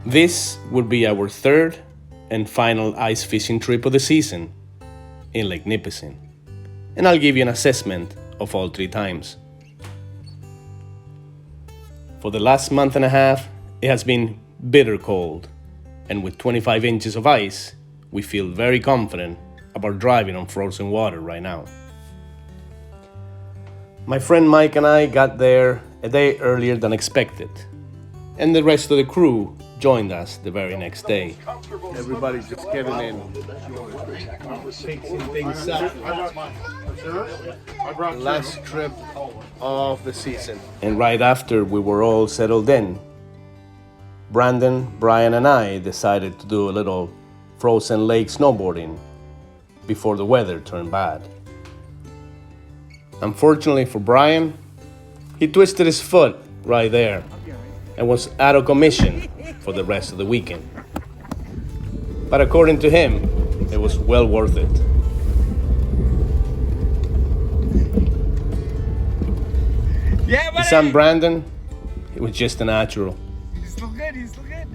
This would be our third and final ice fishing trip of the season in Lake Nipissing, and I'll give you an assessment of all three times. For the last month and a half, it has been bitter cold, and with 25 inches of ice, we feel very confident about driving on frozen water right now. My friend Mike and I got there a day earlier than expected, and the rest of the crew joined us the very next day. Everybody's just getting in, fixing things up. The last trip of the season. And right after we were all settled in, Brandon, Brian, and I decided to do a little frozen lake snowboarding before the weather turned bad. Unfortunately for Brian, he twisted his foot right there and was out of commission for the rest of the weekend. But according to him, it was well worth it. Yeah, buddy. His son Brandon, he was just a natural. He's still good, he's still good.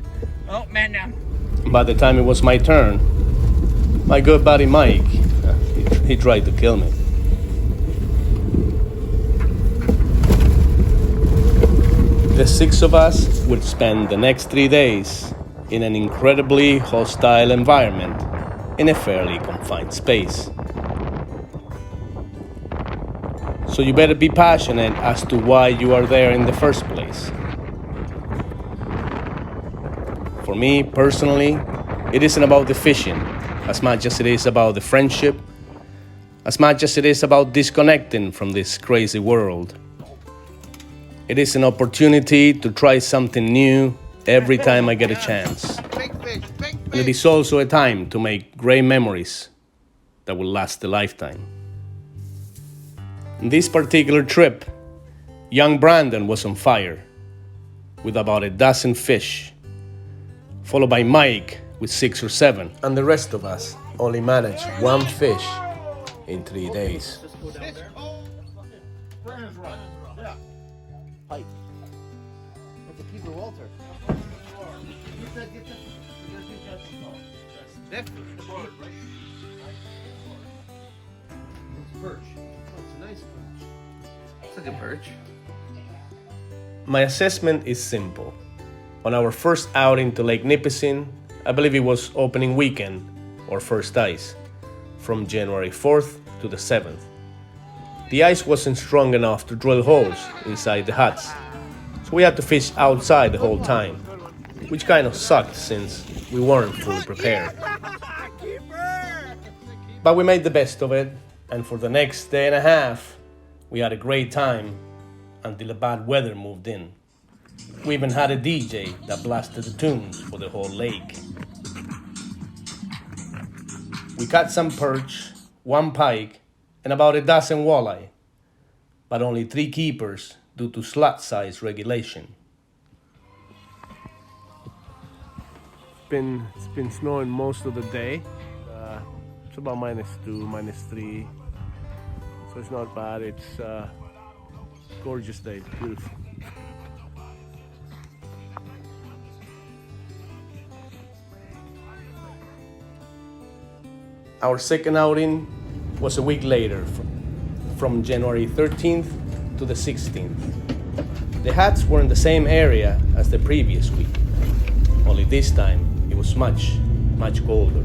Oh, man down. By the time it was my turn, my good buddy Mike, he tried to kill me. The six of us would spend the next 3 days in an incredibly hostile environment in a fairly confined space. So you better be passionate as to why you are there in the first place. For me, personally, it isn't about the fishing as much as it is about the friendship, as much as it is about disconnecting from this crazy world. It is an opportunity to try something new every time I get a chance. And it is also a time to make great memories that will last a lifetime. In this particular trip, young Brandon was on fire with about a dozen fish, followed by Mike with 6 or 7, and the rest of us only managed one fish in 3 days. Pipe. It's a keeper, Walter. It's perch. It's a nice perch. It's like a perch. My assessment is simple. On our first outing to Lake Nipissing, I believe it was opening weekend or first ice, from January 4th to the 7th. The ice wasn't strong enough to drill holes inside the huts, so we had to fish outside the whole time, which kind of sucked since we weren't fully prepared. But we made the best of it, and for the next day and a half, we had a great time until the bad weather moved in. We even had a DJ that blasted the tunes for the whole lake. We caught some perch, 1 pike, and about a dozen walleye, but only 3 keepers due to slot size regulation. It's been snowing most of the day. It's about -2, -3, so it's not bad. It's a gorgeous day, beautiful. Our second outing was a week later, from January 13th to the 16th. The huts were in the same area as the previous week, only this time it was much colder,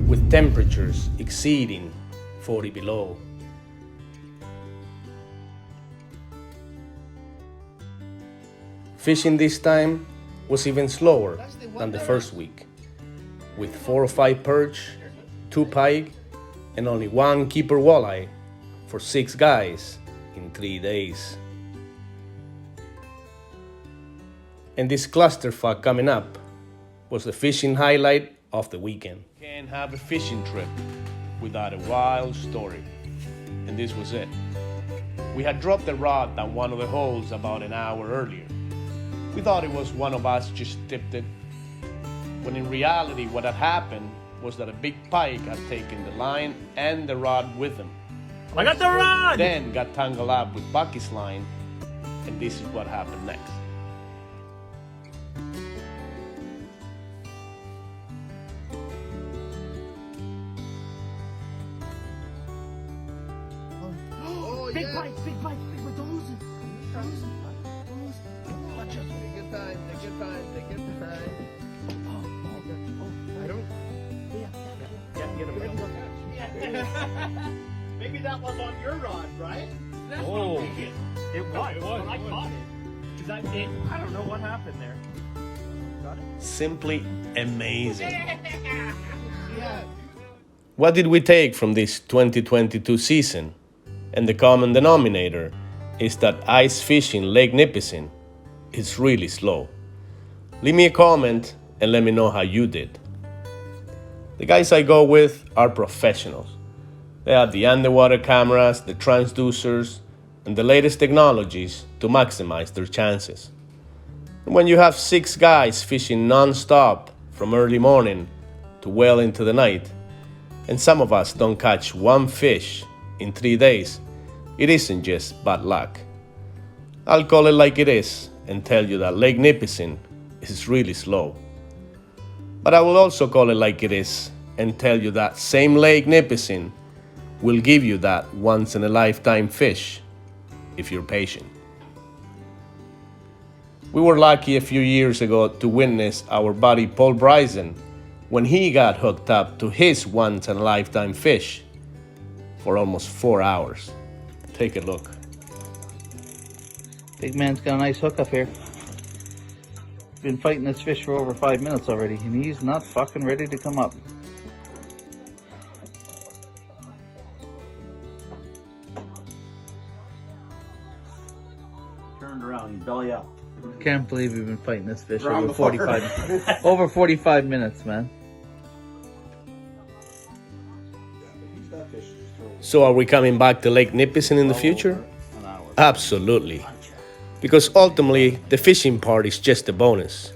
with temperatures exceeding 40 below. Fishing this time was even slower than the first week, with 4 or 5 perch, 2 pike, and only 1 keeper walleye for 6 guys in 3 days. And this clusterfuck coming up was the fishing highlight of the weekend. Can't have a fishing trip without a wild story, and this was it. We had dropped the rod down one of the holes about an hour earlier. We thought it was one of us just tipped it, when in reality what had happened was that a big pike had taken the line and the rod with him. I got the rod! Then got tangled up with Bucky's line, and this is what happened next. Big bites, big bites, big bites. Don't lose it. Don't lose it. Don't lose it. Watch it. Take your time, take your time, take your time. I don't. Maybe that was on your rod, right? Oh. It was. But I caught it. Cause I don't know what happened there. Simply amazing. Yeah. What did we take from this 2022 season? And the common denominator is that ice fishing Lake Nipissing is really slow. Leave me a comment and let me know how you did. The guys I go with are professionals. They have the underwater cameras, the transducers, and the latest technologies to maximize their chances. And when you have 6 guys fishing non-stop from early morning to well into the night, and some of us don't catch one fish in 3 days, it isn't just bad luck. I'll call it like it is and tell you that Lake Nipissing is really slow. But I will also call it like it is and tell you that same Lake Nipissing will give you that once-in-a-lifetime fish if you're patient. We were lucky a few years ago to witness our buddy Paul Bryson when he got hooked up to his once-in-a-lifetime fish for almost 4 hours. Take a look. Big man's got a nice hook up here. Been fighting this fish for over 5 minutes already, and he's not fucking ready to come up. Turned around, he's belly up. Can't believe we've been fighting this fish over 45 over 45 minutes, man. So are we coming back to Lake Nipissing in the future? Absolutely. Because ultimately, the fishing part is just a bonus.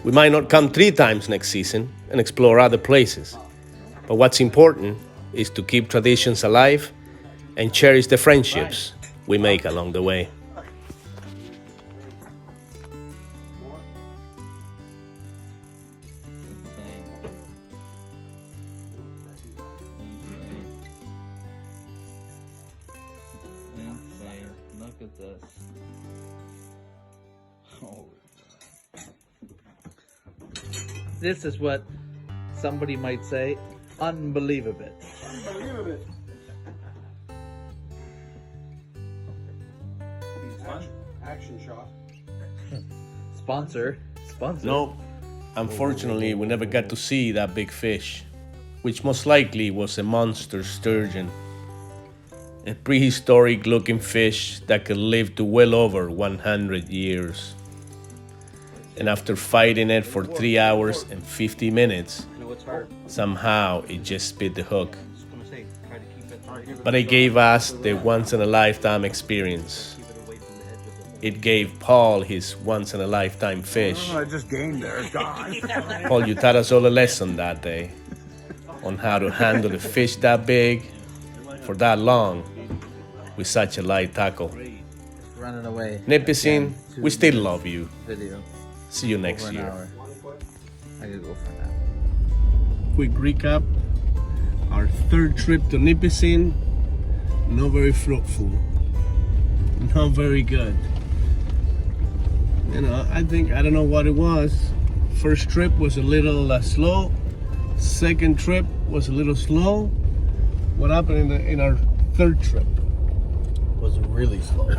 We might not come 3 times next season and explore other places. But what's important is to keep traditions alive and cherish the friendships we make along the way. Look at this. Oh. This is what somebody might say, unbelievable. Unbelievable. Action shot. Sponsor. No, unfortunately, we never got to see that big fish, which most likely was a monster sturgeon. A prehistoric looking fish that could live to well over 100 years. And after fighting it for 3 hours and 50 minutes, somehow it just spit the hook. But it gave us the once-in-a-lifetime experience. It gave Paul his once-in-a-lifetime fish. I just gained there. God. Paul, you taught us all a lesson that day on how to handle a fish that big for that long with such a light tackle. Running away. Nipissing, we still love you. Video. See you next Over an year. hour. I could go for that. Quick recap. Our 3rd trip to Nipissing, not very fruitful. Not very good. You know, I don't know what it was. First trip was a little slow. Second trip was a little slow. What happened in our 3rd trip? Was really slow.